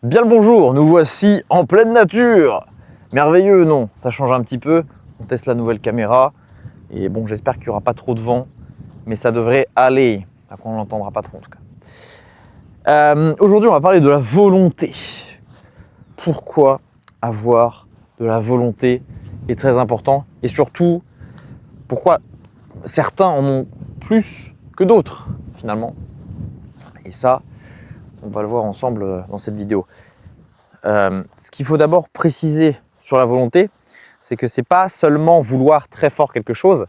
Bien le bonjour, nous voici en pleine nature. Merveilleux, non? Ça change un petit peu. On teste la nouvelle caméra. Et bon, j'espère qu'il n'y aura pas trop de vent. Mais ça devrait aller. On ne l'entendra pas trop en tout cas. Aujourd'hui, on va parler de la volonté. Pourquoi avoir de la volonté est très important. Et surtout, pourquoi certains en ont plus que d'autres finalement. Et ça, on va le voir ensemble dans cette vidéo. Ce qu'il faut d'abord préciser sur la volonté, c'est que c'est pas seulement vouloir très fort quelque chose,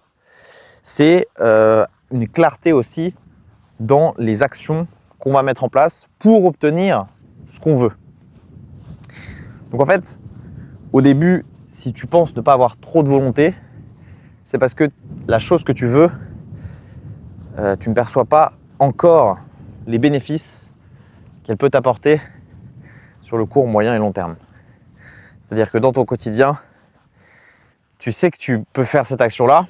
c'est une clarté aussi dans les actions qu'on va mettre en place pour obtenir ce qu'on veut. Donc en fait, au début, si tu penses ne pas avoir trop de volonté, c'est parce que la chose que tu veux, tu ne perçois pas encore les bénéfices qu'elle peut t'apporter sur le court, moyen et long terme. C'est-à-dire que dans ton quotidien, tu sais que tu peux faire cette action-là,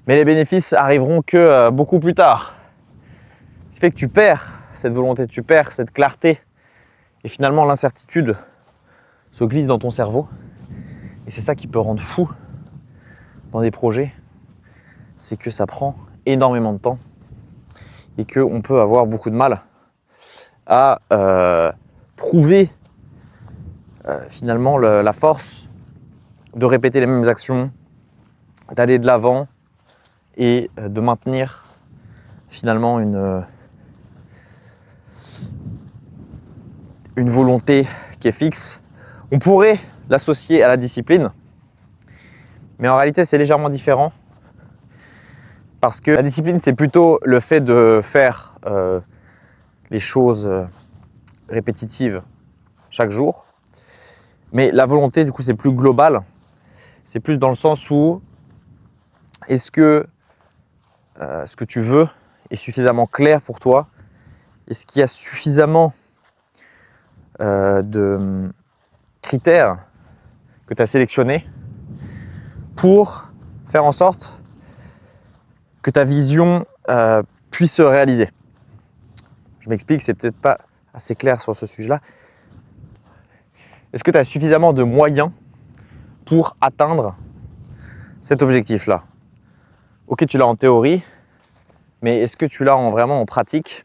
mais les bénéfices arriveront que beaucoup plus tard. Ce qui fait que tu perds cette volonté, tu perds cette clarté, et finalement l'incertitude se glisse dans ton cerveau. Et c'est ça qui peut rendre fou dans des projets, c'est que ça prend énormément de temps et qu'on peut avoir beaucoup de mal à trouver finalement la force de répéter les mêmes actions, d'aller de l'avant et de maintenir finalement une volonté qui est fixe. On pourrait l'associer à la discipline, mais en réalité c'est légèrement différent parce que la discipline c'est plutôt le fait de faire les choses répétitives chaque jour, mais la volonté du coup c'est plus global, c'est plus dans le sens où est-ce que ce que tu veux est suffisamment clair pour toi, est-ce qu'il y a suffisamment de critères que tu as sélectionnés pour faire en sorte que ta vision puisse se réaliser. Je m'explique, c'est peut-être pas assez clair sur ce sujet-là. Est-ce que tu as suffisamment de moyens pour atteindre cet objectif-là? Ok, tu l'as en théorie, mais est-ce que tu l'as vraiment en pratique?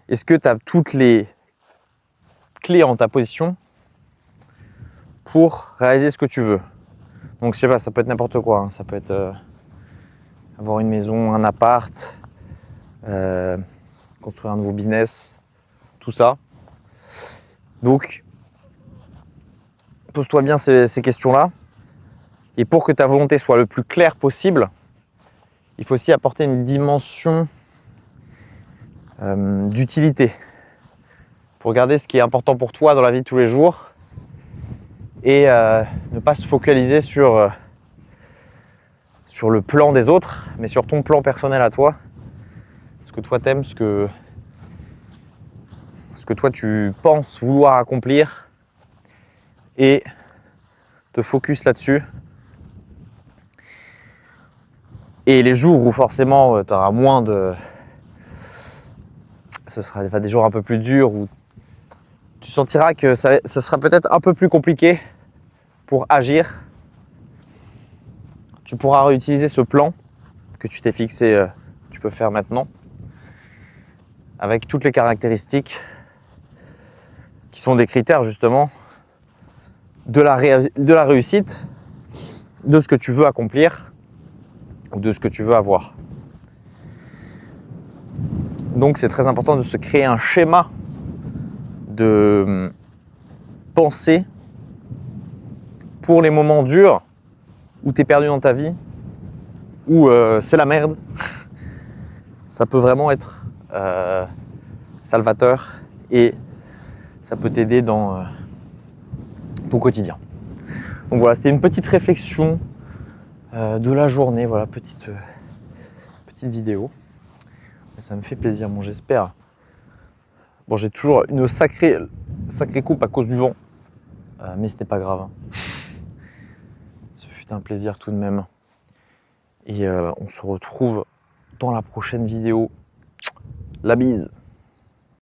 Est-ce que tu as toutes les clés en ta position pour réaliser ce que tu veux? Donc je sais pas, ça peut être n'importe quoi, hein. Ça peut être avoir une maison, un appart, construire un nouveau business, tout ça. Donc pose-toi bien ces questions-là. Et pour que ta volonté soit le plus claire possible, il faut aussi apporter une dimension d'utilité. Pour regarder ce qui est important pour toi dans la vie de tous les jours et ne pas se focaliser sur le plan des autres, mais sur ton plan personnel à toi. Ce que toi t'aimes, ce que toi tu penses vouloir accomplir et te focus là-dessus. Et les jours où forcément tu auras moins de... Ce sera des jours un peu plus durs où tu sentiras que ça sera peut-être un peu plus compliqué pour agir. Tu pourras réutiliser ce plan que tu t'es fixé, tu peux faire maintenant, avec toutes les caractéristiques qui sont des critères justement de la réussite, de ce que tu veux accomplir ou de ce que tu veux avoir. Donc c'est très important de se créer un schéma de pensée pour les moments durs où tu es perdu dans ta vie, où c'est la merde. Ça peut vraiment être salvateur et ça peut t'aider dans ton quotidien. Donc voilà, c'était une petite réflexion de la journée, voilà, petite vidéo. Ça me fait plaisir, bon, j'espère. Bon, j'ai toujours une sacrée coupe à cause du vent, mais ce n'est pas grave. Ce fut un plaisir tout de même. Et on se retrouve dans la prochaine vidéo. La bise.